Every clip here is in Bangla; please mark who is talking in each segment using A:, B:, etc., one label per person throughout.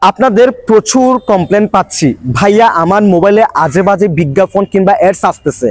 A: আপনাদের প্রচুর কমপ্লেন পাচ্ছি, ভাইয়া আমার মোবাইলে আজে বাজে বিজ্ঞাপন কিংবা অ্যাডস আসতেছে,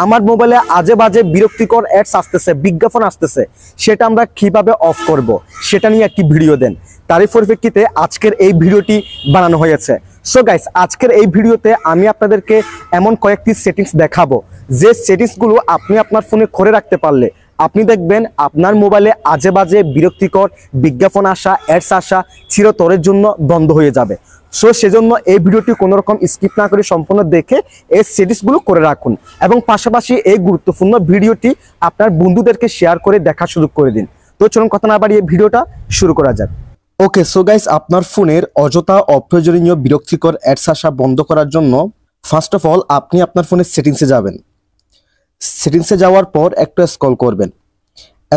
A: আমার মোবাইলে আজে বাজে বিরক্তিকর অ্যাডস আসতেছে, বিজ্ঞাপন আসতেছে, সেটা আমরা কিভাবে অফ করব সেটা নিয়ে একটি ভিডিও দেন। তারই পরিপ্রেক্ষিতে আজকের এই ভিডিওটি বানানো হয়েছে। সো গাইস, আজকের এই ভিডিওতে আমি আপনাদেরকে এমন কয়েকটি সেটিংস দেখাবো যে সেটিংসগুলো আপনি আপনার ফোনে করে রাখতে পারলে আপনি দেখবেন আপনার মোবাইলে আজে বাজে বিরক্তিকর বিজ্ঞাপন আসা, অ্যাডস আসা চিরতরের জন্য বন্ধ হয়ে যাবে। সো সেজন্য এই ভিডিওটি কোনো রকম স্কিপ না করে সম্পূর্ণ দেখে এই সেটিংসগুলো করে রাখুন এবং পাশাপাশি এই গুরুত্বপূর্ণ ভিডিওটি আপনার বন্ধুদেরকে শেয়ার করে দেখার সুযোগ করে দিন। তো চলুন কথা না বাড়িয়ে ভিডিওটা শুরু করা যাক। ওকে, সো গাইস, আপনার ফোনের অযথা অপ্রয়োজনীয় বিরক্তিকর অ্যাডস আসা বন্ধ করার জন্য ফার্স্ট অফ অল আপনি আপনার ফোনের সেটিংসে যাবেন। সেটিংসে যাওয়ার পর একটু স্ক্রল করবেন।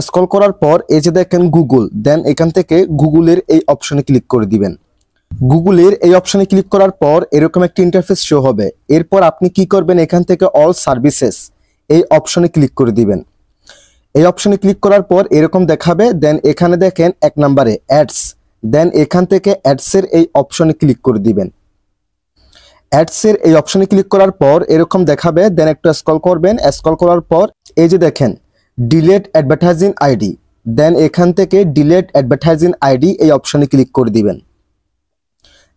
A: স্ক্রল করার পর এই যে দেখেন গুগল, দেন এখান থেকে গুগলের এই অপশনে ক্লিক করে দিবেন। গুগলের এই অপশনে ক্লিক করার পর এরকম একটা ইন্টারফেস শো হবে। এরপর আপনি কি করবেন, এখান থেকে অল সার্ভিসেস এই অপশনে ক্লিক করে দিবেন। এই অপশনে ক্লিক করার পর এরকম দেখাবে। দেন এখানে দেখেন 1 নম্বরে অ্যাডস, দেন এখান থেকে অ্যাডসের এই অপশনে ক্লিক করে দিবেন। অ্যাডসের এই অপশনে ক্লিক করার পর এরকম দেখাবে। দেন একটু স্ক্রল করবেন। স্ক্রল করার পর এই যে দেখেন ডিলেট অ্যাডভার্টাইজিং আইডি, দেন এখান থেকে ডিলেট অ্যাডভার্টাইজিং আইডি এই অপশনে ক্লিক করে দিবেন।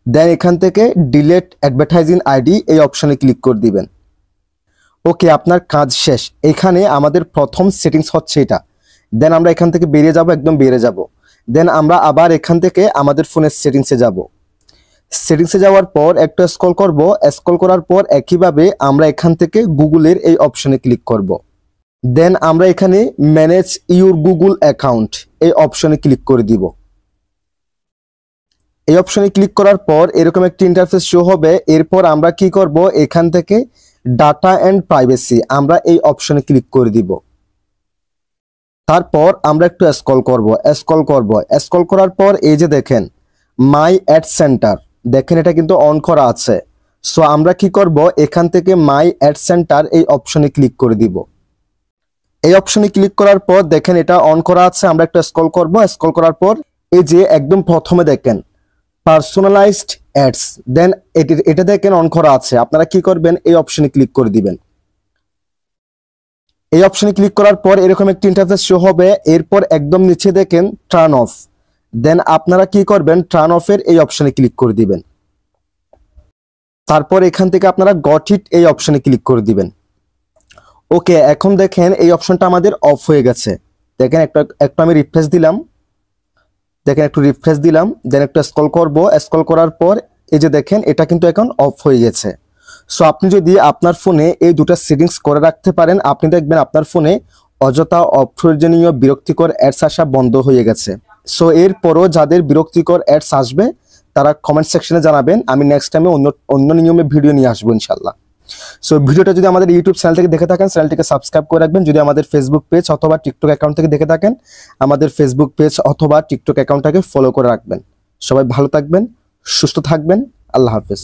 A: দেন এখান থেকে ডিলেট অ্যাডভার্টাইজিং আইডি এই অপশনে ক্লিক করে দিবেন। ওকে, আপনার কাজ শেষ। এখানে আমাদের প্রথম সেটিংস হচ্ছে এটা। দেন আমরা এখান থেকে বেরিয়ে যাব, একদম বেরিয়ে যাব। দেন আমরা আবার এখান থেকে আমাদের ফোনের সেটিংসে যাব। সেটিংসে যাওয়ার পর একটা স্ক্রল করব। স্ক্রল করার পর একইভাবে আমরা এখান থেকে গুগলের এই অপশনে ক্লিক করব। দেন আমরা এখানে ম্যানেজ ইউর গুগল অ্যাকাউন্ট এই অপশনে ক্লিক করে দিব। এই অপশনে ক্লিক করার পর এরকম একটি ইন্টারফেস শো হবে। এরপর আমরা কি করব, এখান থেকে ডাটা অ্যান্ড প্রাইভেসি আমরা এই অপশনে ক্লিক করে দিব। তারপর আমরা একটু স্ক্রল করব। স্ক্রল করার পর এই যে দেখেন মাই অ্যাড সেন্টার, দেখেন এটা কিন্তু অন করা আছে। সো আমরা কি করব, এখান থেকে মাই অ্যাড সেন্টার এই অপশনে ক্লিক করে দিব। এই অপশনে ক্লিক করার পর দেখেন এটা অন করা আছে। আমরা একটা স্ক্রল করব। স্ক্রল করার পর এই যে একদম প্রথমে দেখেন পার্সোনালাইজড অ্যাডস, দেন এটা দেখেন অন করা আছে। আপনারা কি করবেন, এই অপশনে ক্লিক করে দিবেন। এই অপশনে ক্লিক করার পর এরকম একটি ইন্টারফেস শো হবে। এরপর একদম নিচে দেখেন টার্ন অফ, দেন আপনারা কি করবেন, টার্ন অফের এই অপশনে ক্লিক করে দিবেন। তারপর এখান থেকে আপনারা গট ইট এই অপশনে ক্লিক করে দিবেন। ওকে, এখন দেখেন এই অপশনটা আমাদের অফ হয়ে গেছে। দেখেন একটু আমি রিফ্রেশ দিলাম। দেখেন একটু রিফ্রেশ দিলাম। দেন একটু স্ক্রল করব। স্ক্রল করার পর এই যে দেখেন এটা কিন্তু এখন অফ হয়ে গেছে। সো আপনি যদি আপনার ফোনে এই দুটো সেটিংস করে রাখতে পারেন, আপনি দেখবেন আপনার ফোনে অযথা অপ্রয়োজনীয় বিরক্তিকর অ্যাডস আসা বন্ধ হয়ে গেছে। সো এরপরও যাদের বিরক্তিকর অ্যাডস আসবে তারা কমেন্ট সেকশনে জানাবেন। আমি নেক্সট টাইমে অন্য নিয়মে ভিডিও নিয়ে আসবো ইনশাল্লাহ। সো ভিডিওটা যদি আমাদের ইউটিউব চ্যানেল থেকে দেখে থাকেন, চ্যানেলটিকে সাবস্ক্রাইব করে রাখবেন। যদি আমাদের ফেসবুক পেজ অথবা টিকটক অ্যাকাউন্ট থেকে দেখে থাকেন, আমাদের ফেসবুক পেজ অথবা টিকটক অ্যাকাউন্টটাকে ফলো করে রাখবেন। সবাই ভালো থাকবেন, সুস্থ থাকবেন। আল্লাহ হাফেজ।